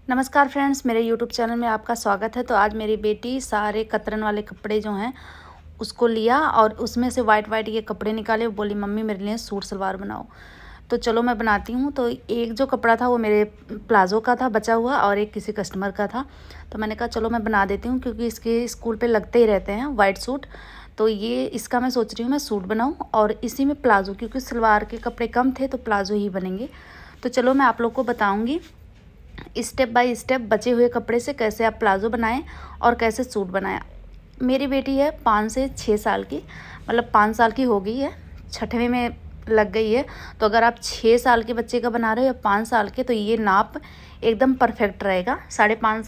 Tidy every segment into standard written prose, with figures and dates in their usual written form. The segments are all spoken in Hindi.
नमस्कार फ्रेंड्स, मेरे यूट्यूब चैनल में आपका स्वागत है। तो आज मेरी बेटी सारे कतरन वाले कपड़े जो हैं उसको लिया और उसमें से वाइट वाइट ये कपड़े निकाले। बोली मम्मी मेरे लिए सूट सलवार बनाओ। तो चलो मैं बनाती हूँ। तो एक जो कपड़ा था वो मेरे प्लाज़ो का था बचा हुआ और एक किसी कस्टमर का था। तो मैंने कहा चलो मैं बना देती हूँ क्योंकि इसके स्कूल पे लगते ही रहते हैं वाइट सूट। तो ये इसका मैं सोच रही हूँ मैं सूट बनाऊँ और इसी में प्लाज़ो, क्योंकि सलवार के कपड़े कम थे तो प्लाज़ो ही बनेंगे। तो चलो मैं आप लोग को बताऊँगी स्टेप बाय स्टेप बचे हुए कपड़े से कैसे आप प्लाज़ो बनाएं और कैसे सूट बनाएं। मेरी बेटी है 5 से 6 साल की, मतलब 5 साल की हो गई है, 6वीं में लग गई है। तो अगर आप 6 साल के बच्चे का बना रहे हो या 5 साल के, तो ये नाप एकदम परफेक्ट रहेगा। 6.5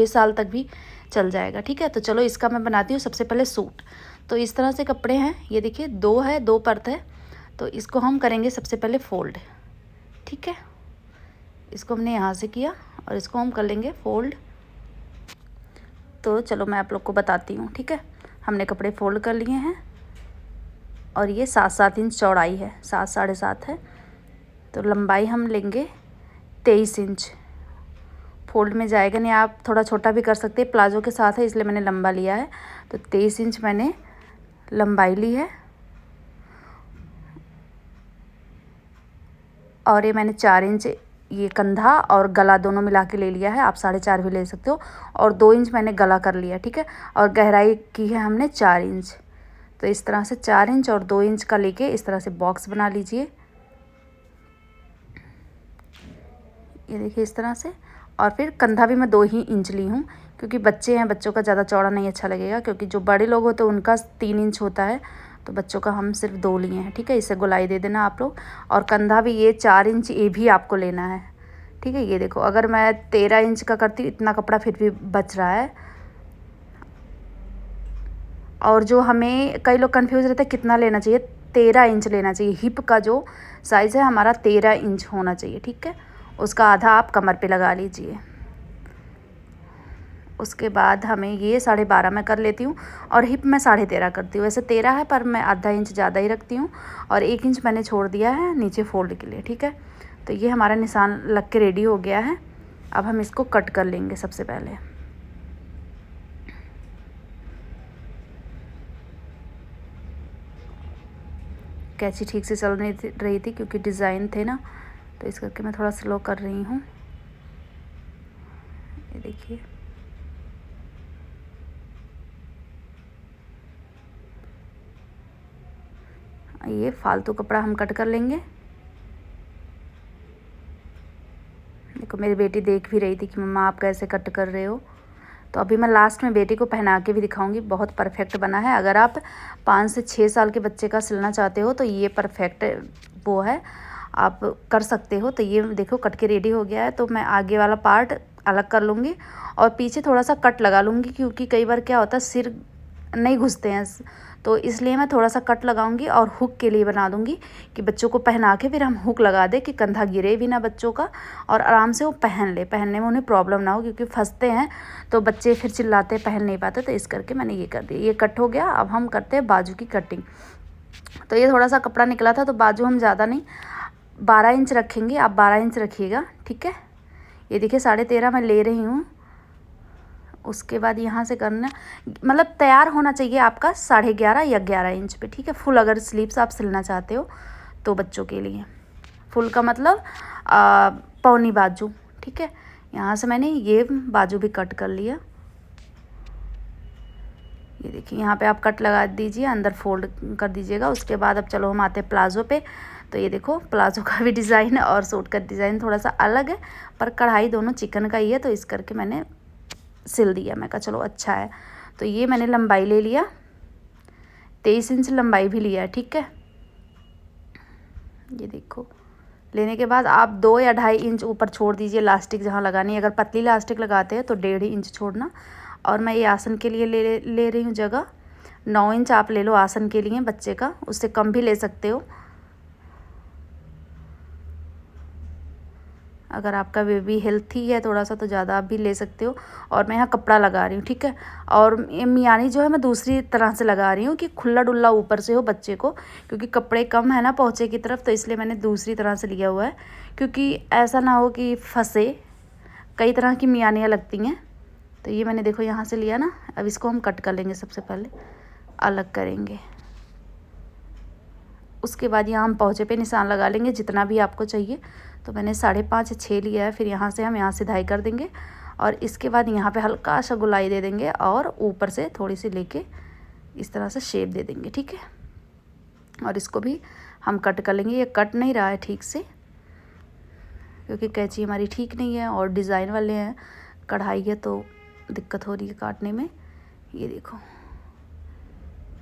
साल तक भी चल जाएगा। ठीक है, तो चलो इसका मैं बनाती हूँ। सबसे पहले सूट, तो इस तरह से कपड़े हैं, ये देखिए 2 परत है। तो इसको हम करेंगे सबसे पहले फोल्ड। ठीक है, इसको हमने यहाँ से किया और इसको हम कर लेंगे फोल्ड। तो चलो मैं आप लोग को बताती हूँ। ठीक है, हमने कपड़े फोल्ड कर लिए हैं और ये 7-7 इंच चौड़ाई है, 7-7.5 है। तो लंबाई हम लेंगे 23 इंच। फोल्ड में जाएगा नहीं, आप थोड़ा छोटा भी कर सकते हैं, प्लाजो के साथ है इसलिए मैंने लंबा लिया है। तो 23 इंच मैंने लंबाई ली है और ये मैंने 4 इंच ये कंधा और गला दोनों मिला के ले लिया है। आप 4.5 भी ले सकते हो। और 2 इंच मैंने गला कर लिया। ठीक है, और गहराई की है हमने 4 इंच। तो इस तरह से 4 इंच और 2 इंच का लेके इस तरह से बॉक्स बना लीजिए। ये देखिए इस तरह से। और फिर कंधा भी मैं 2 ही इंच ली हूँ क्योंकि बच्चे हैं, बच्चों का ज़्यादा चौड़ा नहीं अच्छा लगेगा, क्योंकि जो बड़े लोग होते हैं उनका 3 इंच होता है, तो बच्चों का हम सिर्फ 2 लिए हैं। ठीक है, इसे गोलाई दे देना आप लोग। और कंधा भी ये 4 इंच ये भी आपको लेना है। ठीक है, ये देखो अगर मैं 13 इंच का करती हूँ, इतना कपड़ा फिर भी बच रहा है। और जो हमें कई लोग कंफ्यूज रहते हैं कितना लेना चाहिए, 13 इंच लेना चाहिए। हिप का जो साइज़ है हमारा 13 इंच होना चाहिए। ठीक है, उसका आधा आप कमर पे लगा लीजिए। उसके बाद हमें ये 12.5 में कर लेती हूँ और हिप में 13.5 करती हूँ। वैसे 13 है पर मैं आधा इंच ज़्यादा ही रखती हूँ और 1 इंच मैंने छोड़ दिया है नीचे फोल्ड के लिए। ठीक है, तो ये हमारा निशान लग के रेडी हो गया है। अब हम इसको कट कर लेंगे। सबसे पहले कैंची ठीक से चल नहीं रही थी क्योंकि डिज़ाइन थे ना, तो इस करके मैं थोड़ा स्लो कर रही हूँ। ये देखिए ये फालतू कपड़ा हम कट कर लेंगे। देखो मेरी बेटी देख भी रही थी कि मम्मा आप कैसे कट कर रहे हो। तो अभी मैं लास्ट में बेटी को पहना के भी दिखाऊंगी। बहुत परफेक्ट बना है। अगर आप 5 से 6 साल के बच्चे का सिलना चाहते हो तो ये परफेक्ट वो है, आप कर सकते हो। तो ये देखो कट के रेडी हो गया है। तो मैं आगे वाला पार्ट अलग कर लूँगी और पीछे थोड़ा सा कट लगा लूँगी, क्योंकि कई बार क्या होता है सिर नहीं घुसते हैं, तो इसलिए मैं थोड़ा सा कट लगाऊंगी और हुक के लिए बना दूंगी कि बच्चों को पहना के फिर हम हुक लगा दें कि कंधा गिरे भी ना बच्चों का और आराम से वो पहन ले, पहनने में उन्हें प्रॉब्लम ना हो, क्योंकि फंसते हैं तो बच्चे फिर चिल्लाते पहन नहीं पाते। तो इस करके मैंने ये कर दिया। ये कट हो गया। अब हम करते हैं बाजू की कटिंग। तो ये थोड़ा सा कपड़ा निकला था तो बाजू हम ज़्यादा नहीं 12 इंच रखेंगे। आप 12 इंच रखिएगा। ठीक है, ये देखिए 13.5 मैं ले रही हूँ। उसके बाद यहाँ से करना, मतलब तैयार होना चाहिए आपका 11.5 या 11 इंच पे। ठीक है, फुल अगर स्लीव्स आप सिलना चाहते हो तो बच्चों के लिए फुल का मतलब पौनी बाजू। ठीक है, यहाँ से मैंने ये बाजू भी कट कर लिया। ये देखिए यहाँ पे आप कट लगा दीजिए, अंदर फोल्ड कर दीजिएगा। उसके बाद अब चलो हम आते हैं प्लाज़ो पे। तो ये देखो प्लाज़ो का भी डिज़ाइन है और सूट का डिज़ाइन थोड़ा सा अलग है, पर कढ़ाई दोनों चिकन का ही है। तो इस करके मैंने सिल दिया। मैं कहा चलो अच्छा है। तो ये मैंने लंबाई ले लिया, 23 इंच लंबाई भी लिया है। ठीक है, ये देखो लेने के बाद आप 2 या 2.5 इंच ऊपर छोड़ दीजिए लास्टिक जहाँ लगानी है। अगर पतली लास्टिक लगाते हैं तो 1.5 इंच छोड़ना। और मैं ये आसन के लिए ले रही हूँ जगह 9 इंच आप ले लो आसन के लिए बच्चे का, उससे कम भी ले सकते हो अगर आपका बेबी हेल्थी है थोड़ा सा, तो ज़्यादा आप भी ले सकते हो। और मैं यहाँ कपड़ा लगा रही हूँ। ठीक है, और मियानी जो है मैं दूसरी तरह से लगा रही हूँ कि खुला डुल्ला ऊपर से हो बच्चे को, क्योंकि कपड़े कम है ना पहुँचे की तरफ, तो इसलिए मैंने दूसरी तरह से लिया हुआ है, क्योंकि ऐसा ना हो कि फंसे। कई तरह की मियानियाँ लगती हैं। तो ये मैंने देखो यहाँ से लिया ना, अब इसको हम कट कर लेंगे। सबसे पहले अलग करेंगे, उसके बाद यहाँ हम पहुँचे पे निशान लगा लेंगे जितना भी आपको चाहिए। तो मैंने 5.5 6 लिया है। फिर यहाँ से हम यहाँ सिधाई कर देंगे और इसके बाद यहाँ पे हल्का सा गुलाई दे देंगे और ऊपर से थोड़ी सी लेके इस तरह से शेप दे देंगे, ठीक है। और इसको भी हम कट कर लेंगे। ये कट नहीं रहा है ठीक से क्योंकि कैंची हमारी ठीक नहीं है और डिज़ाइन वाले हैं, कढ़ाई है तो दिक्कत हो रही है काटने में। ये देखो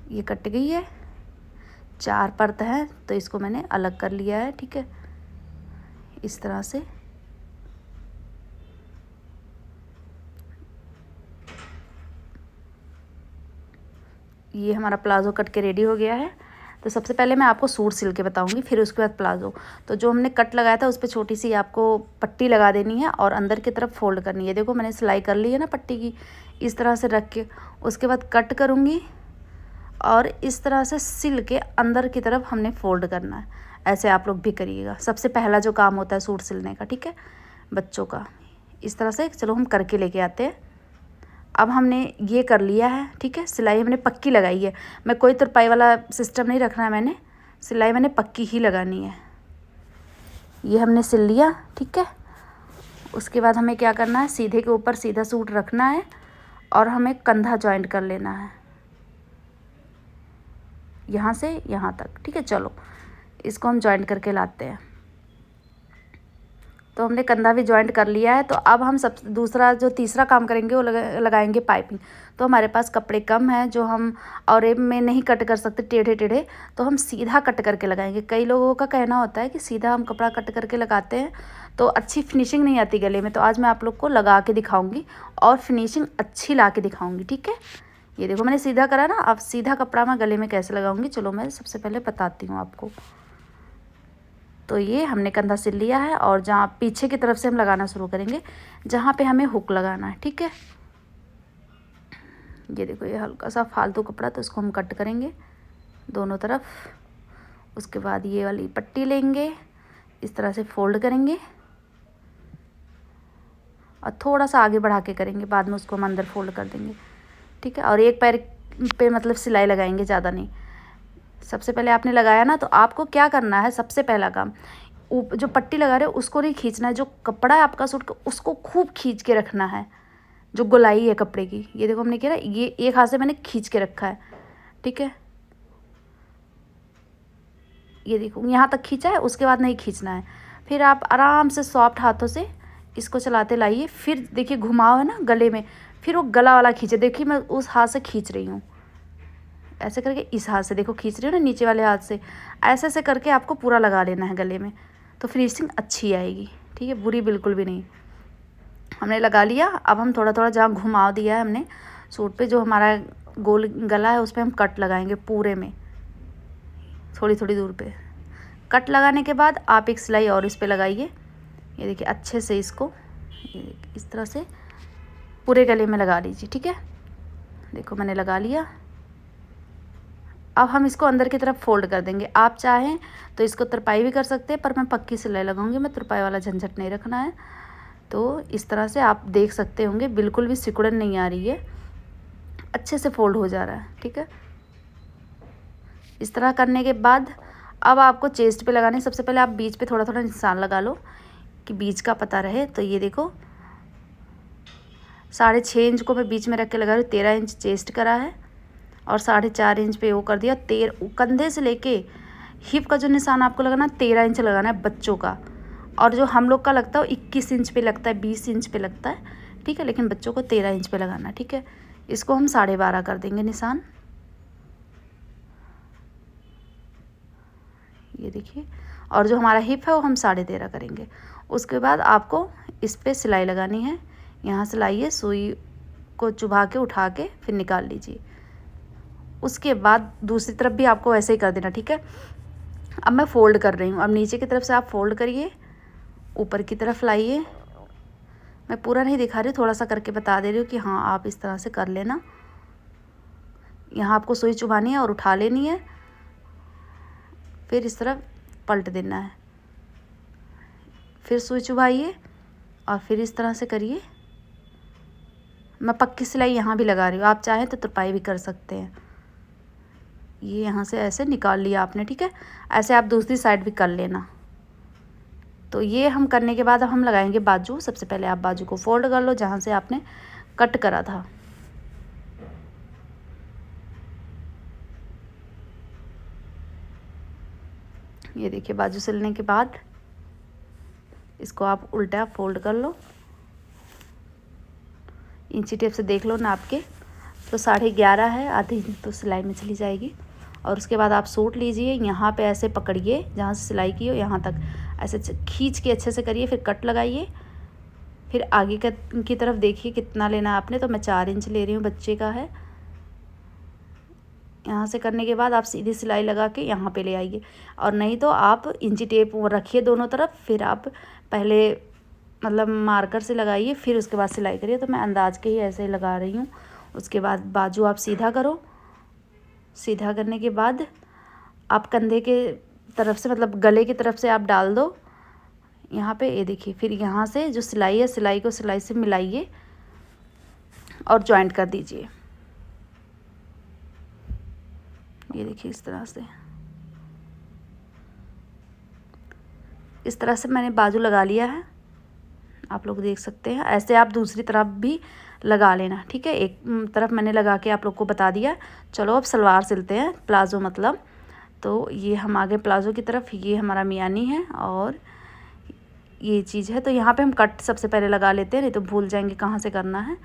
ये कट गई है, 4 परत है तो इसको मैंने अलग कर लिया है, ठीक है। इस तरह से ये हमारा प्लाज़ो कट के रेडी हो गया है। तो सबसे पहले मैं आपको सूट सिल के बताऊंगी, फिर उसके बाद प्लाज़ो। तो जो हमने कट लगाया था उस पर छोटी सी आपको पट्टी लगा देनी है और अंदर की तरफ फोल्ड करनी है। देखो मैंने सिलाई कर ली है ना पट्टी की, इस तरह से रख के उसके बाद कट करूँगी और इस तरह से सिल के अंदर की तरफ हमने फोल्ड करना है। ऐसे आप लोग भी करिएगा। सबसे पहला जो काम होता है सूट सिलने का, ठीक है, बच्चों का। इस तरह से चलो हम करके लेके आते हैं। अब हमने ये कर लिया है, ठीक है। सिलाई हमने पक्की लगाई है, मैं कोई तुरपाई वाला सिस्टम नहीं रखना है, मैंने सिलाई मैंने पक्की ही लगानी है। ये हमने सिल लिया, ठीक है। उसके बाद हमें क्या करना है, सीधे के ऊपर सीधा सूट रखना है और हमें कंधा जॉइंट कर लेना है यहाँ से यहाँ तक, ठीक है। चलो इसको हम जॉइंट करके लाते हैं। तो हमने कंधा भी जॉइंट कर लिया है। तो अब हम तीसरा काम करेंगे वो लगाएंगे पाइपिंग। तो हमारे पास कपड़े कम है जो हम और में नहीं कट कर सकते टेढ़े टेढ़े, तो हम सीधा कट करके लगाएंगे। कई लोगों का कहना होता है कि सीधा हम कपड़ा कट करके लगाते हैं तो अच्छी फिनिशिंग नहीं आती गले में। तो आज मैं आप लोग को लगा के दिखाऊँगी और फिनिशिंग अच्छी ला के दिखाऊँगी, ठीक है। ये देखो मैंने सीधा करा ना, अब सीधा कपड़ा मैं गले में कैसे लगाऊंगी चलो मैं सबसे पहले बताती हूँ आपको। तो ये हमने कंधा सिल लिया है और जहाँ पीछे की तरफ से हम लगाना शुरू करेंगे जहाँ पे हमें हुक लगाना है, ठीक है। ये देखो ये हल्का सा फालतू कपड़ा, तो इसको हम कट करेंगे दोनों तरफ। उसके बाद ये वाली पट्टी लेंगे, इस तरह से फोल्ड करेंगे और थोड़ा सा आगे बढ़ा के करेंगे, बाद में उसको हम अंदर फोल्ड कर देंगे, ठीक है। और एक पैर पे मतलब सिलाई लगाएंगे, ज़्यादा नहीं। सबसे पहले आपने लगाया ना, तो आपको क्या करना है, सबसे पहला काम जो पट्टी लगा रहे हो उसको नहीं खींचना है, जो कपड़ा है आपका सूट का उसको खूब खींच के रखना है, जो गोलाई है कपड़े की। ये देखो हमने किया ना, ये एक हाथ से मैंने खींच के रखा है, ठीक है। ये देखो यहाँ तक खींचा है, उसके बाद नहीं खींचना है। फिर आप आराम से सॉफ्ट हाथों से इसको चलाते लाइए। फिर देखिए घुमाव है ना गले में, फिर वो गला वाला खींचे। देखिए मैं उस हाथ से खींच रही हूँ, ऐसे करके इस हाथ से देखो खींच रही हूँ ना, नीचे वाले हाथ से ऐसे ऐसे करके आपको पूरा लगा लेना है गले में, तो फिनिशिंग अच्छी आएगी, ठीक है, बुरी बिल्कुल भी नहीं। हमने लगा लिया। अब हम थोड़ा थोड़ा जहाँ घुमाव दिया है हमने सूट पे, जो हमारा गोल गला है उस पर हम कट लगाएंगे पूरे में, थोड़ी थोड़ी दूर पे। कट लगाने के बाद आप एक सिलाई और इस पर लगाइए। ये देखिए अच्छे से इसको इस तरह से पूरे गले में लगा लीजिए, ठीक है। देखो मैंने लगा लिया। अब हम इसको अंदर की तरफ फोल्ड कर देंगे। आप चाहें तो इसको तुरपाई भी कर सकते हैं, पर मैं पक्की सिलाई लगाऊंगी, मैं तुरपाई वाला झंझट नहीं रखना है। तो इस तरह से आप देख सकते होंगे बिल्कुल भी सिकुड़न नहीं आ रही है, अच्छे से फोल्ड हो जा रहा है, ठीक है। इस तरह करने के बाद अब आपको चेस्ट पे लगाने। सबसे पहले आप बीच पे थोड़ा थोड़ा निशान लगा लो कि बीच का पता रहे। तो ये देखो 6.5 इंच को मैं बीच में रख के लगा रही हूँ, 13 इंच चेस्ट करा है और 4.5 इंच पे वो कर दिया। कंधे से लेके हिप का जो निशान आपको लगाना 13 इंच लगाना है बच्चों का, और जो हम लोग का लगता है वो 21 इंच पे लगता है, 20 इंच पे लगता है, ठीक है। लेकिन बच्चों को 13 इंच पे लगाना, ठीक है। इसको हम 12.5 कर देंगे निशान, ये देखिए। और जो हमारा हिप है वो हम 13.5 करेंगे। उसके बाद आपको इस पर सिलाई लगानी है। यहाँ से लाइए, सुई को चुभा के उठा के फिर निकाल लीजिए। उसके बाद दूसरी तरफ भी आपको ऐसे ही कर देना, ठीक है। अब मैं फ़ोल्ड कर रही हूँ। अब नीचे की तरफ से आप फोल्ड करिए, ऊपर की तरफ लाइए। मैं पूरा नहीं दिखा रही हूँ, थोड़ा सा करके बता दे रही हूँ कि हाँ आप इस तरह से कर लेना। यहाँ आपको सुई चुभानी है और उठा लेनी है, फिर इस तरफ पलट देना है, फिर सुई चुभाइए और फिर इस तरह से करिए। मैं पक्की सिलाई यहाँ भी लगा रही हूँ, आप चाहें तो तुरपाई भी कर सकते हैं। ये यहाँ से ऐसे निकाल लिया आपने, ठीक है। ऐसे आप दूसरी साइड भी कर लेना। तो ये हम करने के बाद अब हम लगाएंगे बाजू। सबसे पहले आप बाजू को फोल्ड कर लो जहाँ से आपने कट करा था। ये देखिए, बाजू सिलने के बाद इसको आप उल्टा फोल्ड कर लो। इंची टेप से देख लो ना आपके, तो 11.5 है, आधी तो सिलाई में चली जाएगी। और उसके बाद आप सूट लीजिए, यहाँ पे ऐसे पकड़िए जहाँ से सिलाई की हो यहाँ तक, ऐसे खींच के अच्छे से करिए, फिर कट लगाइए। फिर आगे की तरफ देखिए कितना लेना है आपने। तो मैं 4 इंच ले रही हूँ, बच्चे का है। यहाँ से करने के बाद आप सीधी सिलाई लगा के यहाँ पे ले आइए, और नहीं तो आप इंची टेप रखिए दोनों तरफ, फिर आप पहले मतलब मार्कर से लगाइए, फिर उसके बाद सिलाई करिए। तो मैं अंदाज के ही ऐसे लगा रही हूँ। उसके बाद बाजू आप सीधा करो। सीधा करने के बाद आप कंधे के तरफ से, मतलब गले की तरफ से आप डाल दो यहाँ पे। ये देखिए, फिर यहाँ से जो सिलाई है, सिलाई को सिलाई से मिलाइए और जॉइंट कर दीजिए। ये देखिए, इस तरह से मैंने बाजू लगा लिया है, आप लोग देख सकते हैं। ऐसे आप दूसरी तरफ भी लगा लेना, ठीक है। एक तरफ मैंने लगा के आप लोग को बता दिया। चलो अब सलवार सिलते हैं, प्लाज़ो मतलब। तो ये हम आगे प्लाज़ो की तरफ, ये हमारा मियानी है और ये चीज़ है। तो यहाँ पे हम कट सबसे पहले लगा लेते हैं, नहीं तो भूल जाएंगे कहाँ से करना है।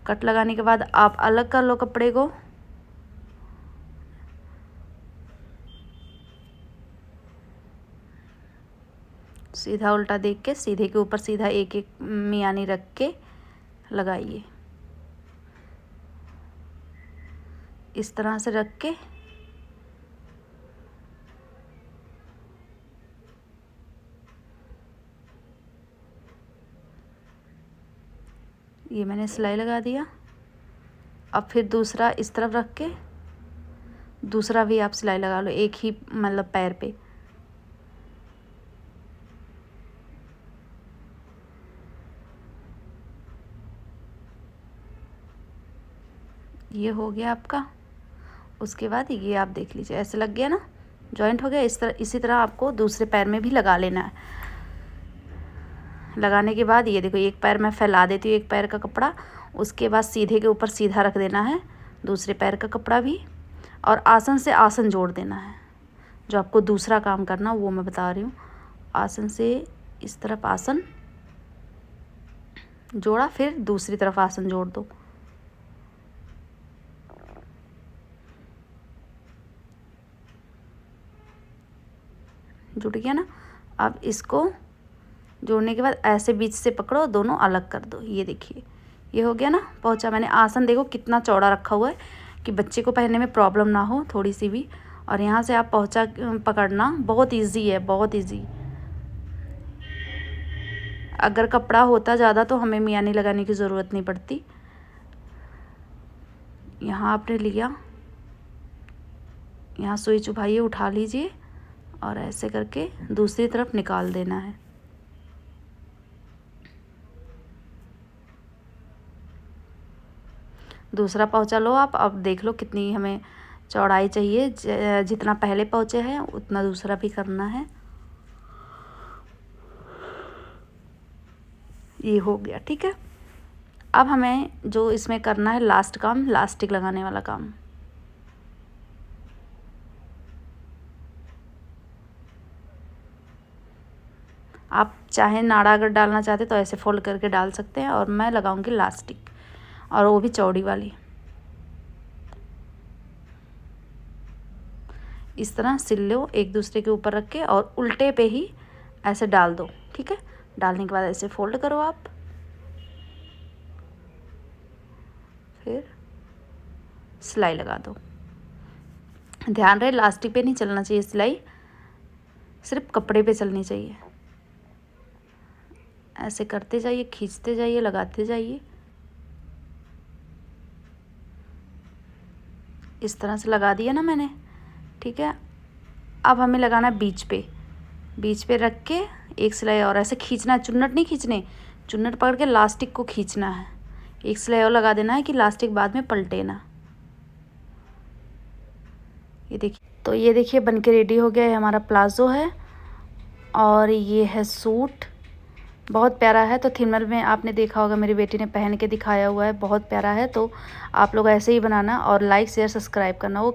कट लगाने के बाद आप अलग कर लो कपड़े को। सीधा उल्टा देख के सीधे के ऊपर सीधा एक एक मियानी रख के लगाइए। इस तरह से रख के ये मैंने सिलाई लगा दिया। अब फिर दूसरा इस तरफ रख के दूसरा भी आप सिलाई लगा लो, एक ही मतलब पैर पे। ये हो गया आपका। उसके बाद ये आप देख लीजिए, ऐसे लग गया ना, जॉइंट हो गया। इसी तरह आपको दूसरे पैर में भी लगा लेना है। लगाने के बाद ये देखो, एक पैर मैं फैला देती हूँ, एक पैर का कपड़ा। उसके बाद सीधे के ऊपर सीधा रख देना है दूसरे पैर का कपड़ा भी, और आसन से आसन जोड़ देना है। जो आपको दूसरा काम करना वो मैं बता रही हूँ। आसन से इस तरफ आसन जोड़ा, फिर दूसरी तरफ आसन जोड़ दो। जुड़ गया ना। अब इसको जोड़ने के बाद ऐसे बीच से पकड़ो, दोनों अलग कर दो। ये देखिए, ये हो गया ना पहुंचा। मैंने आसन देखो कितना चौड़ा रखा हुआ है कि बच्चे को पहनने में प्रॉब्लम ना हो थोड़ी सी भी। और यहाँ से आप पहुंचा पकड़ना बहुत इजी है, बहुत इजी। अगर कपड़ा होता ज़्यादा तो हमें मियानी लगाने की ज़रूरत नहीं पड़ती। यहाँ आपने लिया, यहाँ सुई चुभाइए, उठा लीजिए और ऐसे करके दूसरी तरफ निकाल देना है। दूसरा पहुँचा लो आप। अब देख लो कितनी हमें चौड़ाई चाहिए, जितना पहले पहुँचे हैं उतना दूसरा भी करना है। ये हो गया, ठीक है। अब हमें जो इसमें करना है लास्ट काम, लास्टिक लगाने वाला काम। आप चाहे नाड़ा अगर डालना चाहते तो ऐसे फोल्ड करके डाल सकते हैं, और मैं लगाऊंगी लास्टिक, और वो भी चौड़ी वाली। इस तरह सिल लो एक दूसरे के ऊपर रख के, और उल्टे पे ही ऐसे डाल दो, ठीक है। डालने के बाद ऐसे फोल्ड करो आप, फिर सिलाई लगा दो। ध्यान रहे लास्टिक पे नहीं चलना चाहिए सिलाई, सिर्फ कपड़े पे चलनी चाहिए। ऐसे करते जाइए, खींचते जाइए, लगाते जाइए। इस तरह से लगा दिया ना मैंने, ठीक है। अब हमें लगाना बीच पे रख के एक सिलाई, और ऐसे खींचना, चुन्नट नहीं खींचने, चुन्नट पकड़ के लास्टिक को खींचना है, एक सिलाई और लगा देना है कि लास्टिक बाद में पलटे ना। ये देखिए, तो ये देखिए बन के रेडी हो गया है, हमारा प्लाज़ो है और ये है सूट, बहुत प्यारा है। तो थिनर में आपने देखा होगा मेरी बेटी ने पहन के दिखाया हुआ है, बहुत प्यारा है। तो आप लोग ऐसे ही बनाना और लाइक शेयर सब्सक्राइब करना। वो